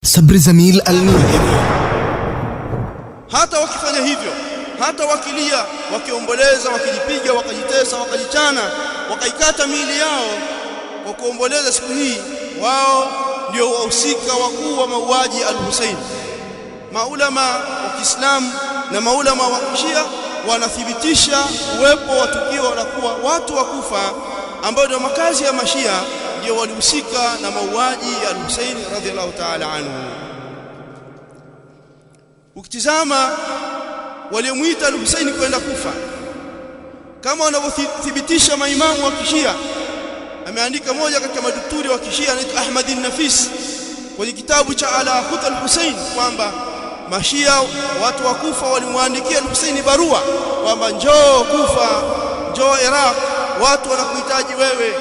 Sabri Zamil Al-Nuri. Hata wakifanya hivyo, hata wakilia, wakiomboleza, wakijipiga, wakajitesa, wakajichana, wakaikata miili yao kwa kuomboleza siku hii, wao ndio wahusika wakuu wa mauaji al-Hussein. Maulama wa Kiislamu na maulama wa Shia wanathibitisha uwepo wa tukio la kuwa watu wa Kufa ambao ndio makazi ya Mashia ndio walihusika na mauaji ya al-Hussein radhiallahu ta'ala anhu. Ukitizama waliomuita al-Hussein kwenda Kufa, kama wanavyothibitisha maimamu wa Kishia, ameandika moja katika maduturi wa Kishia anaitwa Ahmad an-Nafis kwenye kitabu cha Ala Khut al-Hussein kwamba Mashia watu wa Kufa walimwandikia al-Hussein barua kwamba njoo Kufa, njoo Iraq, watu wanakuhitaji wewe.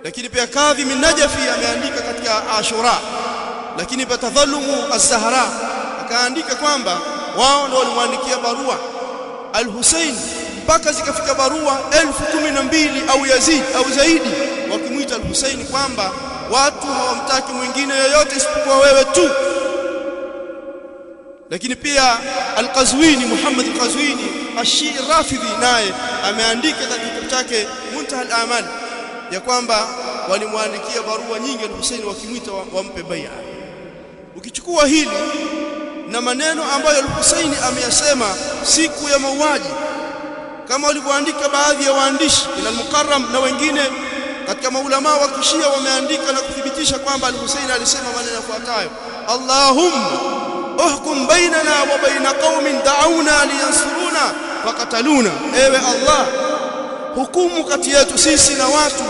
Lakini pia Kadhi min Najafi ameandika katika Ashura, lakini pia Tadhallumu az-Zahra akaandika kwamba wao ndio walimwandikia barua al-Hussein mpaka zikafika barua 1012 au yazid au zaidi, wakimuita al-Hussein kwamba watu hawamtaki mwingine yoyote isipokuwa wewe tu. Lakini pia al-Qazwini, Muhammad al-Qazwini Ash-Shii Rafidhi, naye ameandika katika kitabu chake Muntaha al-Amal ya kwamba walimwandikia barua nyingi al-Hussein wakimuita wampe bai'a. Ukichukua hili na maneno ambayo al-Hussein ameyasema siku ya mauaji, kama walivyoandika baadhi ya waandishi ila al-Mukarram na wengine katika maulama wa Kishia wameandika na kuthibitisha kwamba al-Hussein alisema maneno yafuatayo: Allahumma uhkum bainana wa baina qaumin da'una liyansuruna wa qataluna, ewe Allah, hukumu kati yetu sisi na watu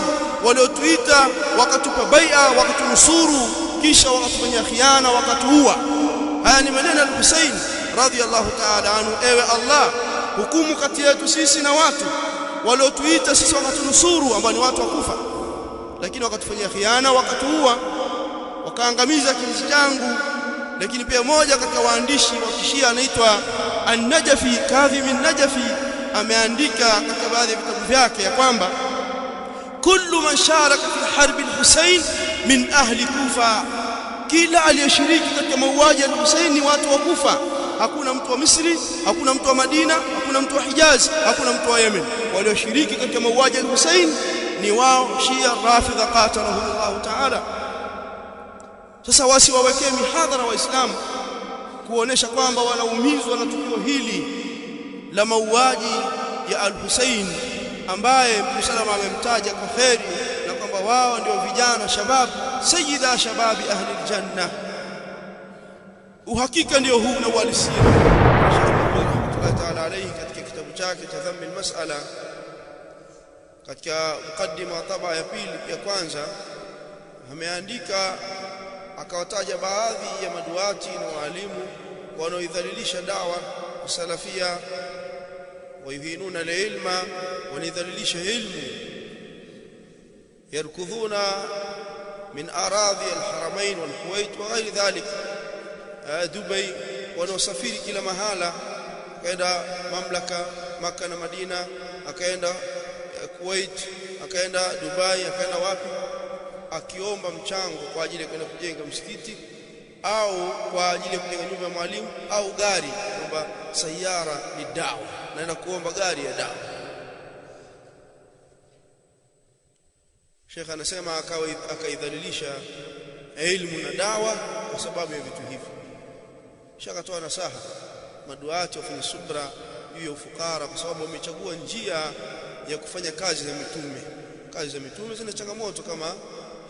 waliotuita wakatupa bai'a wakatunusuru kisha wakatufanyia khiana wakatuua. Haya ni maneno ya al-Hussein radhiyallahu ta'ala anhu: ewe Allah, hukumu kati yetu sisi na watu waliotuita sisi wakatunusuru, ambao ni watu wa Kufa, lakini wakatufanyia khiana wakatuua, wakaangamiza kizazi changu. Lakini pia moja katika waandishi wa Kishia anaitwa An-Najafi, Kadhi min Najafi, ameandika katika baadhi ya vitabu vyake ya kwamba kullu man sharaka fi harbi al-Hussein min ahli Kufa, kila aliyeshiriki katika mauaji ya al-Hussein ni watu wa Kufa. Hakuna mtu wa Misri, hakuna mtu wa Madina, hakuna mtu wa Hijaz, hakuna mtu wa Yemen. Walioshiriki katika mauaji ya al-Hussein ni wao Shia Rafidha qatalahumullah ta'ala. Sasa wasiwawekee mihadhara Waislamu kuonesha kwamba wanaumizwa na tukio hili la mauaji ya al-Hussein ambaye Mtume sallallahu alayhi wasallam amemtaja kwa kheri na kwamba wao ndio vijana shabab, sayyida shababi ahli aljanna. Uhakika ndio huu na uhalisia. Sheikh Ta'ala alayhi katika kitabu chake cha Dhamm al-Mas'ala, katika mukaddima taba ya pili ya kwanza, ameandika akawataja baadhi ya maduati na walimu wanaoidhalilisha dawa salafia, wayuhinuna al-ilma, wanidhalilisha ilmu, yarkudhuna min aradhi al-haramain wal-Kuwait wa ghairi dhalik, Dubai, wanaosafiri kila mahala, akaenda mamlaka Makkah na Madina, akaenda Kuwait, akaenda Dubai, akaenda wapi, akiomba mchango kwa ajili ya kwenda kujenga msikiti au kwa ajili ya kujenga nyumba ya mwalimu au gari, kwamba sayara ni dawa, naenda kuomba gari ya dawa. Sheikh anasema akaidhalilisha ilmu na dawa kwa sababu ya vitu hivi. Sheikh atoa nasaha maduati wafanye subra juu ya ufukara, kwa sababu wamechagua njia ya kufanya kazi za mitume. Kazi za mitume zina changamoto kama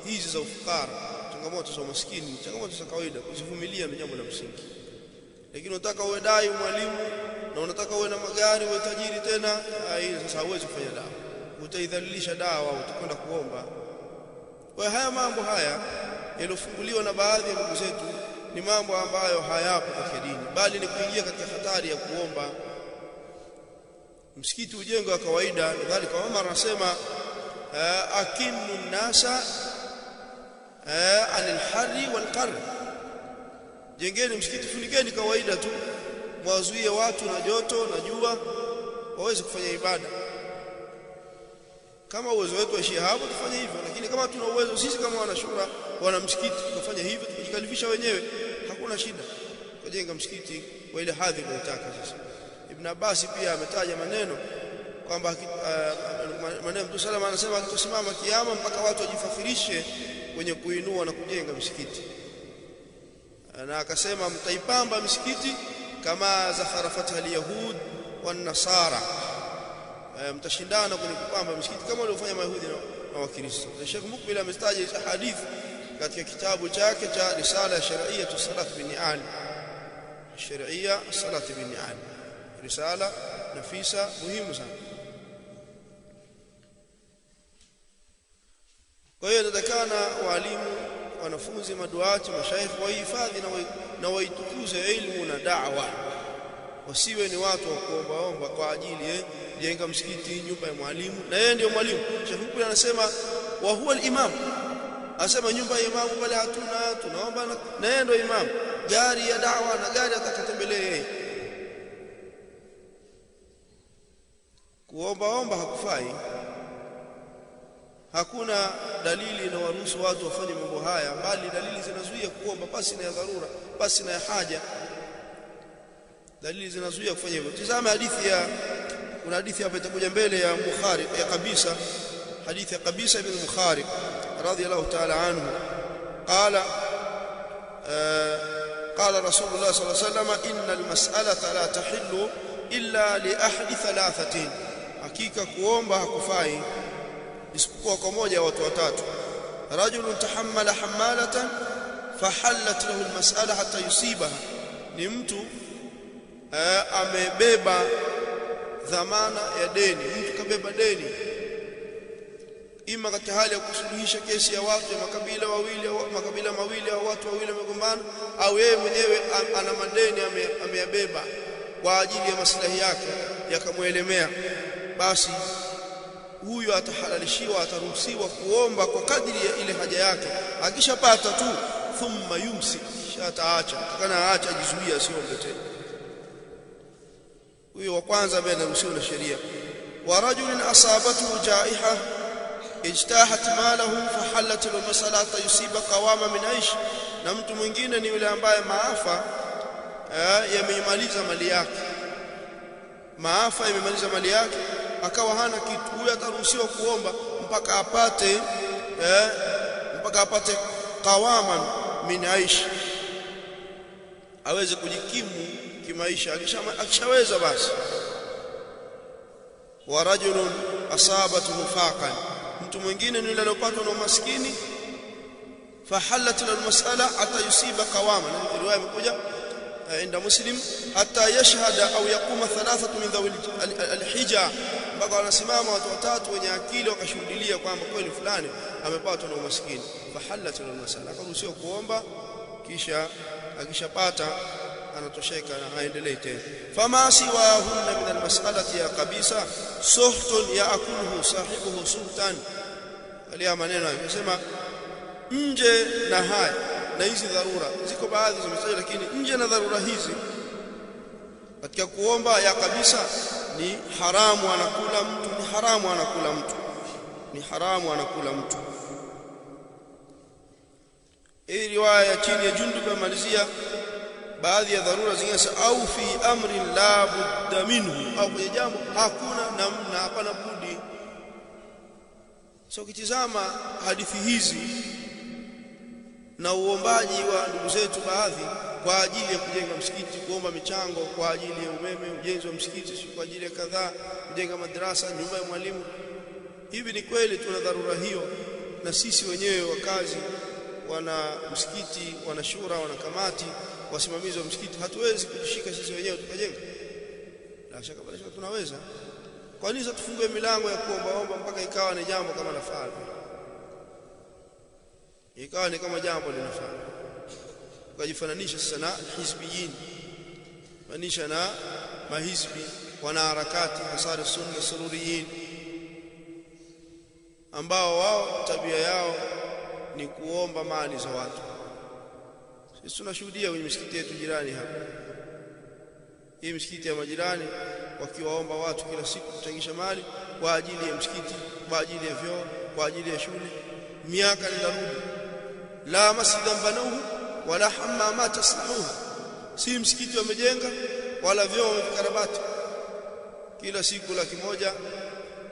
hizi za ufukara, changamoto za maskini, changamoto za kawaida. Kuzivumilia ni jambo la msingi. Lakini unataka uwe dai mwalimu na unataka uwe na magari, uwe tajiri tena, hii sasa hauwezi kufanya dawa, utaidhalilisha dawa, utakwenda kuomba. Kwa haya mambo haya yalofunguliwa na baadhi ya ndugu zetu ni mambo ambayo hayapo katika dini, bali ni kuingia katika hatari ya kuomba. Msikiti ujengwe wa kawaida, nadhalika Umar anasema akinu nasa anil harri wal qarr, jengeni msikiti, funikeni kawaida tu, mwazuie watu na joto na jua waweze kufanya ibada. kama uwezo wetu waishie hapo tufanye hivyo, lakini kama tuna uwezo sisi kama wanashura wana msikiti tukafanya hivyo, tukikalifisha wenyewe, hakuna shida kujenga msikiti kwa ile hadhi tunayotaka sisi. Ibn Abbas pia ametaja maneno kwamba maneno Mtume sallallahu anasema akitosimama kiyama mpaka watu wajifakirishe kwenye kuinua na kujenga msikiti, na akasema mtaipamba msikiti kama zakharafat al-yahud wan nasara, mtashindana kwenye kupamba msikiti kama waliofanya Mayahudi na Wakristo. Sheikh Mukbil amestaja hadithi katika kitabu chake cha Risala Shar'iyya Salat bin Ali, Shar'iyya Salat bin Ali, risala nafisa muhimu sana. Kwa hiyo inatakana walimu, wanafunzi, maduati, mashaikh wahifadhi na waitukuze ilmu na da'wa, wasiwe ni watu wa kuombaomba kwa ajili jenga msikiti, nyumba ya mwalimu, na yeye ndio mwalimu. Sheikh Mukbil anasema wa huwa al-imam, asema nyumba ya imamu pale hatuna, tunaomba na yeye ndio imam. Gari ya da'wa na gari atakatembelee yeye. Kuombaomba hakufai. Hakuna dalili inawaruhusu watu wafanye mambo haya, bali dalili zinazuia kuomba pasi na dharura, pasi na haja. Dalili zinazuia kufanya hivyo. Tazama hadithi kuna hadithi hapa itakuja mbele ya Bukhari ya Qabisa, hadithi ya Qabisa ibn Bukhari radhiyallahu ta'ala anhu قال رسول الله صلى الله عليه وسلم إن المسألة لا تحل إلا لأحد ثلاثة. hakika kuomba hakufai isipokuwa kwa moja watu watatu. Rajulun tahammala hammalatan fahallat lahu almas'ala hatta yusibaha, ni mtu amebeba dhamana ya deni. Mtu kabeba deni ima katika hali ya kusuluhisha kesi ya watu ya makabila mawili au watu wawili wamegombana, au yeye mwenyewe ana madeni ameyabeba kwa ajili ya maslahi yake yakamuelemea, basi huyo atahalalishiwa, ataruhusiwa kuomba kwa kadiri ya ile haja yake. Akishapata tu thumma yumsi, ataacha, kana aacha, ajizuia asiombe tena. Huyo wa kwanza ambaye anaruhusiwa na sheria. Wa rajulin asabatu jaiha ijtahat malahu fahallat lahu masalata yusiba qawama min aish, na mtu mwingine ni yule ambaye maafa yameimaliza mali yake, maafa yamemaliza mali yake akawa hana kitu. Huyo ataruhusiwa kuomba mpaka apate qawama min aish, aweze kujikimu kimaisha. Akishaweza basi. Wa rajulun asabatuhu faqan, mtu mwingine ni yule aliyopatwa na umaskini, fahallat lahu almas'ala hatta yusiba qawama. Riwaya imekuja inda Muslim, hatta yashhada au yaquma thalathatu min dhawi alhija, mpaka wanasimama watu watatu wenye akili wakashuhudia kwamba kweli fulani amepatwa na umaskini. Fahallat lahu almas'ala, akaruhusiwa kuomba, kisha akishapata anatosheka na aendelee tena. Fama siwahunna min almas'alati ya Qabisa suhtun yaakuluhu sahibuhu sultan. Alia maneno yanasema nje na haya na hizi dharura ziko baadhi zimetajwa, lakini nje na dharura hizi katika kuomba ya Qabisa ni haramu anakula mtu, ni haramu anakula mtu, ni haramu anakula mtu. Hii riwaya ya chini ya Jundub amalizia baadhi ya dharura zingine, au fi amri la budda minhu, au kwenye jambo hakuna namna, hapana budi. So ukitizama hadithi hizi na uombaji wa ndugu zetu baadhi kwa ajili ya kujenga msikiti, kuomba michango kwa ajili ya umeme, ujenzi wa msikiti, kwa ajili ya kadhaa, kujenga madrasa, nyumba ya mwalimu, hivi ni kweli tuna dharura hiyo? Na sisi wenyewe wakazi wana msikiti, wana shura, wana kamati, wasimamizi wa msikiti, hatuwezi kujishika sisi wenyewe tukajenga? La shaka bali tunaweza. Kwa nini tufungue milango ya kuombaomba mpaka ikawa ni jambo kama nafaa, ikawa ni kama jambo linafaa, ukajifananisha sasa na hizbiyin, manisha na mahizbi, wana harakati Ansar Sunna Sururiyin, ambao wao tabia yao ni kuomba mali za watu. Sisi tunashuhudia kwenye misikiti yetu jirani hapa, hii misikiti ya majirani, wakiwaomba watu kila siku kuchangisha mali, kwa ajili ya msikiti, kwa ajili ya vyoo, kwa ajili ya shule, miaka inarudi. La masjidan banuhu wala hammamat tasnahu, si msikiti wamejenga wala vyoo wamekarabati. Kila siku 100,000,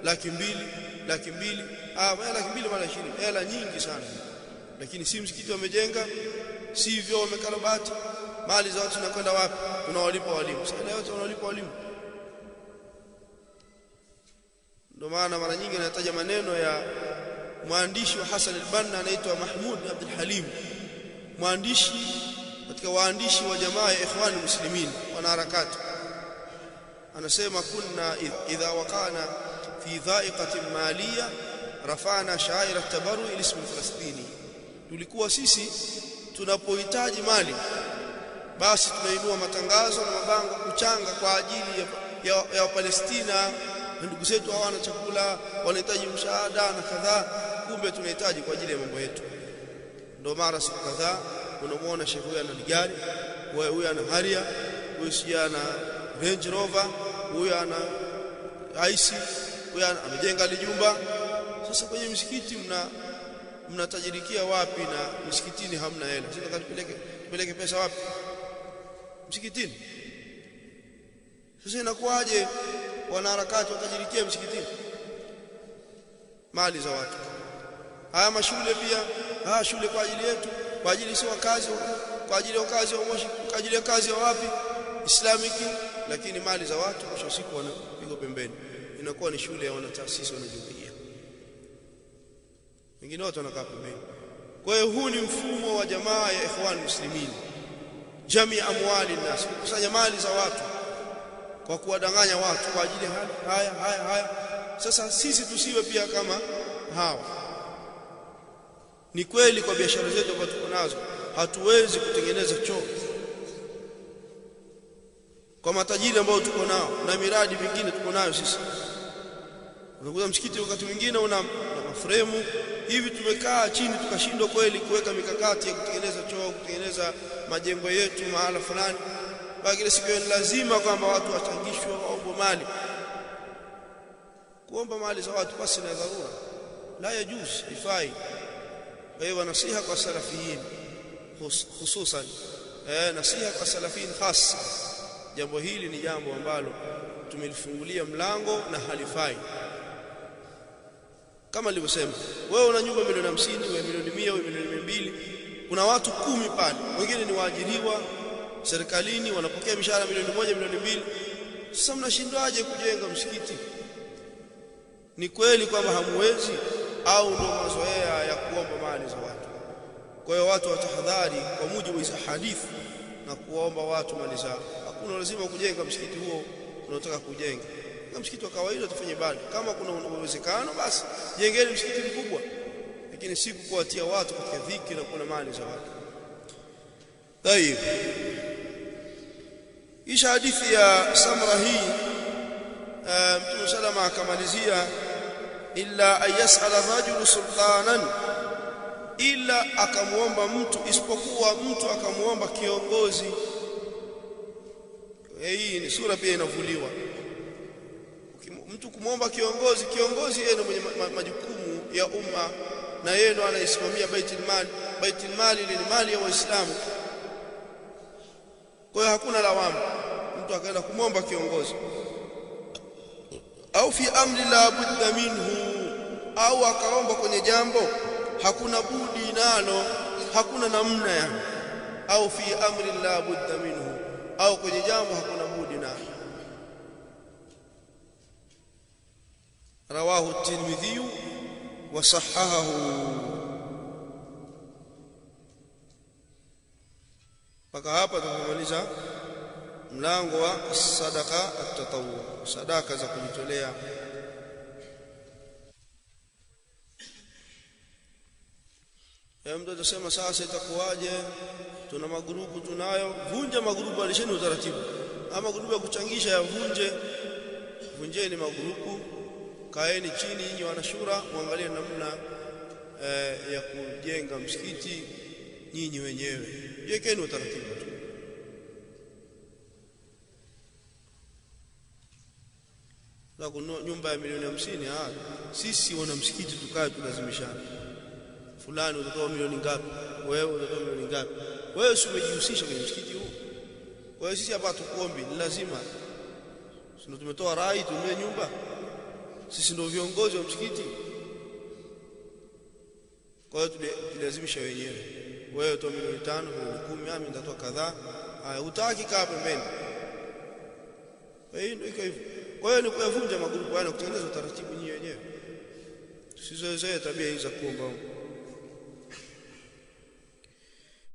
200,000, 200,000, mara 200,000 mara 20, hela nyingi sana. Lakini si msikiti wamejenga, si vyoo wamekarabati. Mali za watu zinakwenda wapi? Tunawalipa walimu. Sasa yote tunawalipa walimu. Ndio maana mara nyingi nataja maneno ya mwandishi wa Hassan al-Banna anaitwa Mahmud Abdul Halim, mwandishi katika waandishi wa jamaa ya Ikhwan Muslimin, wanaharakati. Anasema kunna idha waqana fi dha'iqatin maliyah rafa'na sha'ira at-tabarru ila ism Falastini, tulikuwa sisi tunapohitaji mali basi tunainua matangazo na mabango kuchanga kwa ajili ya Palestina. Ndugu zetu hawana chakula, wanahitaji msaada na kadhaa, kumbe tunahitaji kwa ajili ya mambo yetu. Ndio mara siku kadhaa unamuona shehe huyu ana gari, huyu ana Harrier, huyu si ana Range Rover, huyu ana IC, huyu amejenga jumba. Sasa kwenye msikiti mnatajirikia wapi na msikitini hamna hela? Sasa tupeleke pesa wapi? Msikitini. Sasa inakuwaje wanaharakati watajirikia msikitini? Mali za watu. Haya mashule pia, shule kwa ajili yetu, kwa ajili si wakazi, kwa ajili ya kazi wa Moshi, kwa ajili ya kazi ya wapi? Islamic, lakini mali za watu kwa siku wanapigwa pembeni. Inakuwa ni shule ya wanataasisi wanajumuiya. Wengine wote wanakaa pembeni. Kwa hiyo huu ni mfumo wa jamaa ya Ikhwan Muslimin. Jamii amwali nas, kusanya mali za watu kwa kuwadanganya watu kwa ajili haya. Sasa sisi tusiwe pia kama hawa. Ni kweli kwa biashara zetu ambazo tuko nazo hatuwezi kutengeneza choo kwa matajiri ambao tuko nao na miradi mingine tuko nayo sisi. Unakuta msikiti wakati mwingine una mafremu hivi, tumekaa chini tukashindwa kweli kuweka mikakati ya kutengeneza choo, kutengeneza majengo yetu mahala fulani. Bali siku ni lazima kwamba watu wachangishwe, waombe mali. Kuomba mali za watu basi na dharura la yajuz, ifai. Kwa hiyo nasiha kwa salafiyin hususan, nasiha kwa salafiyin hasa, jambo hili ni jambo ambalo tumelifungulia mlango na halifai. Kama nilivyosema, wewe una nyumba milioni 50, wewe milioni 100, wewe milioni 200, kuna watu 10 pale, wengine ni waajiriwa serikalini, wanapokea mishahara milioni 1, milioni 2. Sasa mnashindwaje kujenga msikiti? Ni kweli kwamba hamwezi au ndio mazoea ya kuomba mali za watu? Kwa hiyo watu watahadhari kwa mujibu wa hadithi na kuomba watu mali zao. Hakuna lazima kujenga msikiti huo unaotaka kujenga. Na msikiti wa kawaida tufanye ibada. Kama kuna uwezekano basi jengeni msikiti mkubwa, lakini si kuwatia watu katika dhiki na kuna mali za watu. Tayeb, isha hadithi ya Samra hii Mtume salama akamalizia, illa ayasala rajulu sultanan, illa akamuomba mtu, isipokuwa mtu akamuomba kiongozi. Hii ni sura pia inavuliwa. Mtu kumuomba kiongozi yeye ndiye mwenye majukumu ya umma na yeye ndo anaisimamia Baitul Mali ni mali ya Waislamu. Kwa hiyo hakuna lawama mtu akaenda kumuomba kiongozi. Au fi amri la budda minhu, au akaomba kwenye jambo hakuna budi nalo, hakuna namna yani. Au fi amri la budda minhu, au kwenye jambo hakuna budi nalo. Rawahu at-Tirmidhi wa sahahahu. Paka hapa tunamaliza mlango wa sadaqa at-tatawwu, sadaka za kujitolea. Mtu atasema sasa itakuwaje? Tuna magrupu tunayo, vunja magrupu, alisheni utaratibu. Ama magrupu ya kuchangisha ya vunjeni magrupu, kaeni chini nyinyi wanashura, muangalie namna ya kujenga msikiti nyinyi wenyewe. Jekeni utaratibu tu. na kununua nyumba ya milioni 50. Sisi wana msikiti tukae tulazimishana, fulani utatoa milioni ngapi, wewe utatoa milioni ngapi? Wewe si umejihusisha kwenye msikiti huu? Kwa hiyo sisi hapa tukuombi, ni lazima sisi tumetoa rai tununue nyumba, sisi ndio viongozi wa msikiti. Kwa hiyo tulilazimisha wenyewe, wewe utoa milioni 5, milioni 10, mimi nitatoa kadhaa. Hutaki kaa pembeni. Ndio iko hivyo. Kwa hiyo ni kuyavunja magrupu haya na kutengeneza utaratibu nyinyi wenyewe. Tusizoee tabia hizi za kuomba.